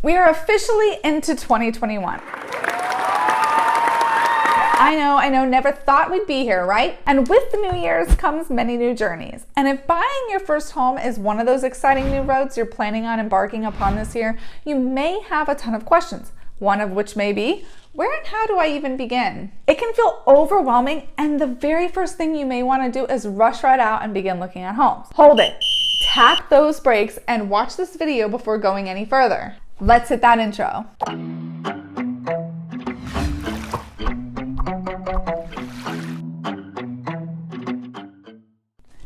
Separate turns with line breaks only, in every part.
We are officially into 2021. I know, never thought we'd be here, right? And with the new years comes many new journeys. And if buying your first home is one of those exciting new roads you're planning on embarking upon this year, you may have a ton of questions. One of which may be, where and how do I even begin? It can feel overwhelming, and the very first thing you may want to do is rush right out and begin looking at homes. Hold it, tap those brakes, and watch this video before going any further. Let's hit that intro.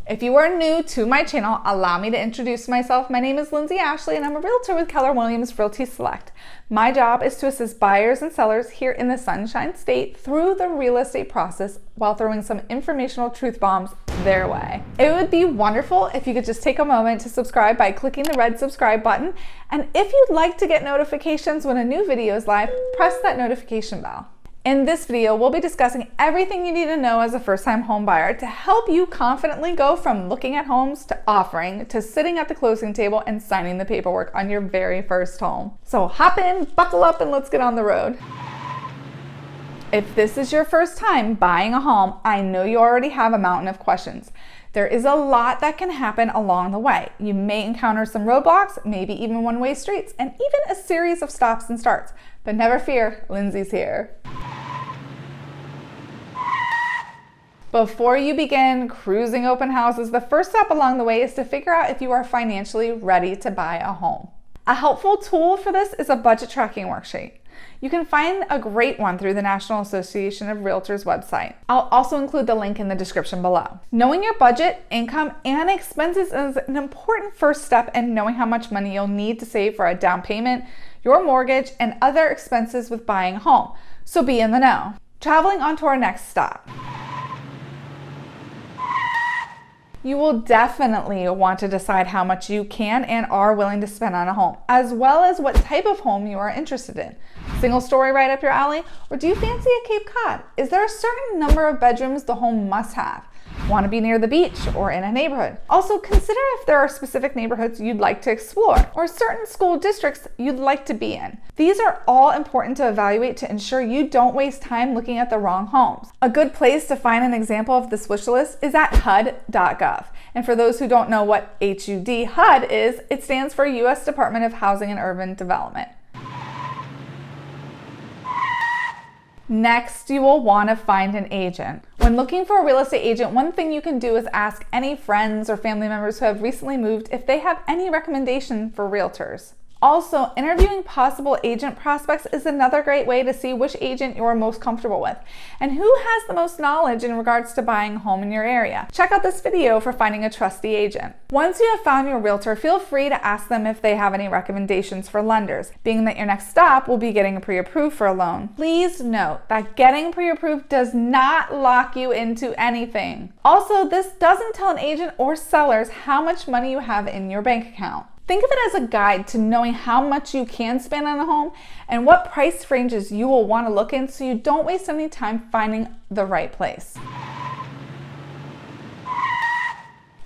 If you are new to my channel, allow me to introduce myself. My name is Lyndsey Ashley, and I'm a realtor with Keller Williams Realty Select. My job is to assist buyers and sellers here in the Sunshine State through the real estate process while throwing some informational truth bombs their way. It would be wonderful if you could just take a moment to subscribe by clicking the red subscribe button. And if you'd like to get notifications when a new video is live, press that notification bell. In this video, we'll be discussing everything you need to know as a first-time home buyer to help you confidently go from looking at homes to offering to sitting at the closing table and signing the paperwork on your very first home. So hop in, buckle up, and let's get on the road. If this is your first time buying a home, I know you already have a mountain of questions. There is a lot that can happen along the way. You may encounter some roadblocks, maybe even one-way streets, and even a series of stops and starts. But never fear, Lyndsey's here. Before you begin cruising open houses, the first step along the way is to figure out if you are financially ready to buy a home. A helpful tool for this is a budget tracking worksheet. You can find a great one through the National Association of Realtors website. I'll also include the link in the description below. Knowing your budget, income, and expenses is an important first step in knowing how much money you'll need to save for a down payment, your mortgage, and other expenses with buying a home. So be in the know. Traveling on to our next stop. You will definitely want to decide how much you can and are willing to spend on a home, as well as what type of home you are interested in. Single story right up your alley, or do you fancy a Cape Cod? Is there a certain number of bedrooms the home must have? Want to be near the beach or in a neighborhood? Also consider if there are specific neighborhoods you'd like to explore or certain school districts you'd like to be in. These are all important to evaluate to ensure you don't waste time looking at the wrong homes. A good place to find an example of this wish list is at HUD.gov. And for those who don't know what HUD is, it stands for U.S. Department of Housing and Urban Development. Next, you will want to find an agent. When looking for a real estate agent, one thing you can do is ask any friends or family members who have recently moved if they have any recommendation for realtors. Also, interviewing possible agent prospects is another great way to see which agent you're most comfortable with and who has the most knowledge in regards to buying a home in your area. Check out this video for finding a trusty agent. Once you have found your realtor, feel free to ask them if they have any recommendations for lenders, being that your next stop will be getting pre-approved for a loan. Please note that getting pre-approved does not lock you into anything. Also, this doesn't tell an agent or sellers how much money you have in your bank account. Think of it as a guide to knowing how much you can spend on a home and what price ranges you will want to look in so you don't waste any time finding the right place.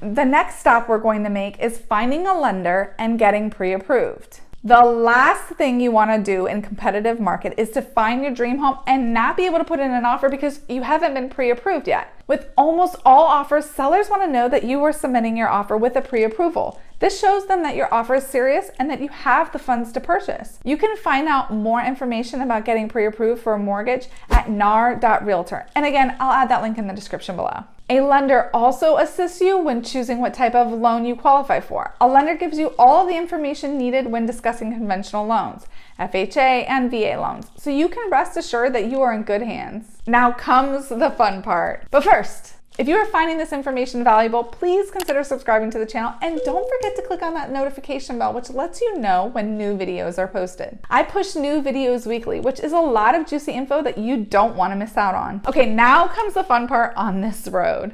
The next stop we're going to make is finding a lender and getting pre-approved. The last thing you want to do in competitive market is to find your dream home and not be able to put in an offer because you haven't been pre-approved yet. With almost all offers, sellers want to know that you are submitting your offer with a pre-approval. This shows them that your offer is serious and that you have the funds to purchase. You can find out more information about getting pre-approved for a mortgage at nar.realtor. And again, I'll add that link in the description below. A lender also assists you when choosing what type of loan you qualify for. A lender gives you all of the information needed when discussing conventional loans, FHA and VA loans, so you can rest assured that you are in good hands. Now comes the fun part. But first, if you are finding this information valuable, please consider subscribing to the channel and don't forget to click on that notification bell, which lets you know when new videos are posted. I push new videos weekly, which is a lot of juicy info that you don't want to miss out on. Okay, now comes the fun part on this road.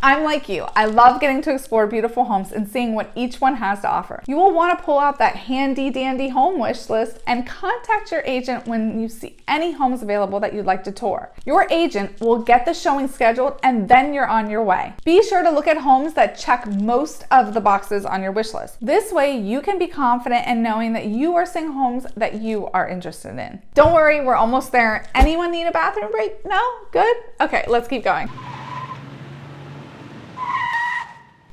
I'm like you. I love getting to explore beautiful homes and seeing what each one has to offer. You will want to pull out that handy dandy home wish list and contact your agent when you see any homes available that you'd like to tour. Your agent will get the showing scheduled and then you're on your way. Be sure to look at homes that check most of the boxes on your wish list. This way you can be confident in knowing that you are seeing homes that you are interested in. Don't worry, we're almost there. Anyone need a bathroom break? No? Good? Okay, let's keep going.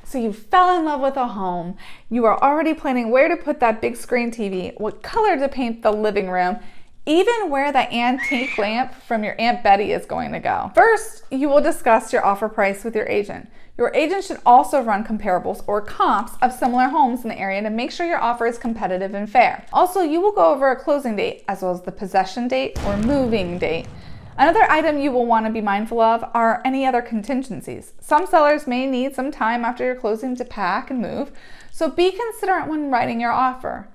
So you fell in love with a home. You are already planning where to put that big screen TV, what color to paint the living room, even where the antique lamp from your Aunt Betty is going to go. First, you will discuss your offer price with your agent. Your agent should also run comparables or comps of similar homes in the area to make sure your offer is competitive and fair. Also, you will go over a closing date as well as the possession date or moving date. Another item you will want to be mindful of are any other contingencies. Some sellers may need some time after your closing to pack and move, so be considerate when writing your offer.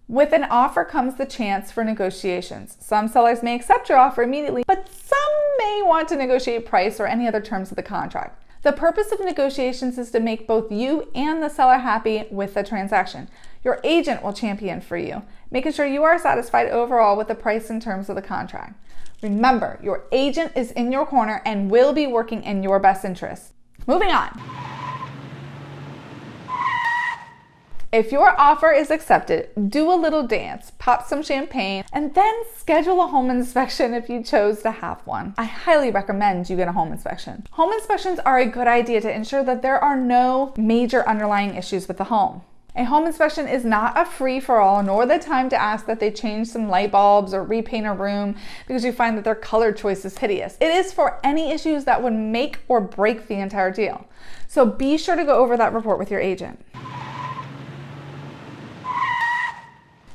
With an offer comes the chance for negotiations. Some sellers may accept your offer immediately, but some may want to negotiate price or any other terms of the contract. The purpose of negotiations is to make both you and the seller happy with the transaction. Your agent will champion for you, making sure you are satisfied overall with the price and terms of the contract. Remember, your agent is in your corner and will be working in your best interest. Moving on. If your offer is accepted, do a little dance, pop some champagne, and then schedule a home inspection if you chose to have one. I highly recommend you get a home inspection. Home inspections are a good idea to ensure that there are no major underlying issues with the home. A home inspection is not a free-for-all, nor the time to ask that they change some light bulbs or repaint a room because you find that their color choice is hideous. It is for any issues that would make or break the entire deal. So be sure to go over that report with your agent.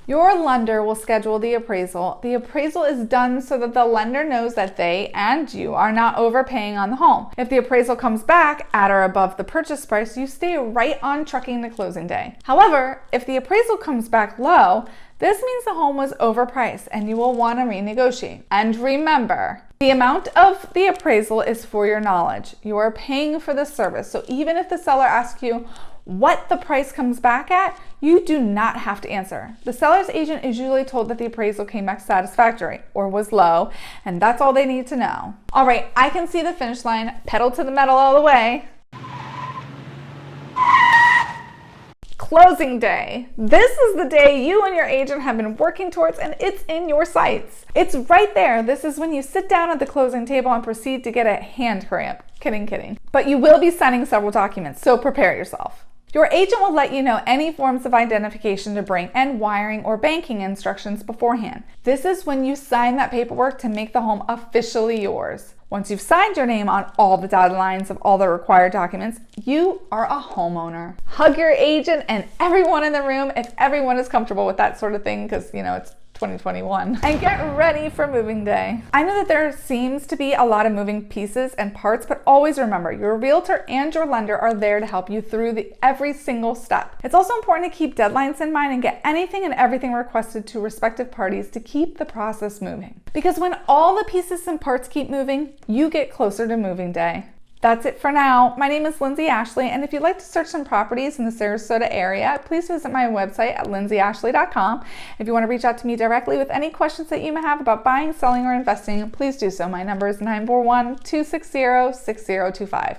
Your lender will schedule the appraisal. The appraisal is done so that the lender knows that they and you are not overpaying on the home. If the appraisal comes back at or above the purchase price, you stay right on trucking to closing day. However, if the appraisal comes back low, this means the home was overpriced and you will want to renegotiate. And remember, the amount of the appraisal is for your knowledge. You are paying for the service, so even if the seller asks you what the price comes back at, you do not have to answer. The seller's agent is usually told that the appraisal came back satisfactory or was low, and that's all they need to know. All right, I can see the finish line. Pedal to the metal all the way. Closing day. This is the day you and your agent have been working towards, and it's in your sights. It's right there. This is when you sit down at the closing table and proceed to get a hand cramp. Kidding. But you will be signing several documents, so prepare yourself. Your agent will let you know any forms of identification to bring and wiring or banking instructions beforehand. This is when you sign that paperwork to make the home officially yours. Once you've signed your name on all the dotted lines of all the required documents, you are a homeowner. Hug your agent and everyone in the room if everyone is comfortable with that sort of thing, because it's 2021. And get ready for moving day. I know that there seems to be a lot of moving pieces and parts, but always remember, your realtor and your lender are there to help you through every single step. It's also important to keep deadlines in mind and get anything and everything requested to respective parties to keep the process moving. Because when all the pieces and parts keep moving, you get closer to moving day. That's it for now. My name is Lyndsey Ashley, and if you'd like to search some properties in the Sarasota area, please visit my website at lyndseyashley.com. If you want to reach out to me directly with any questions that you may have about buying, selling, or investing, please do so. My number is 941-260-6025.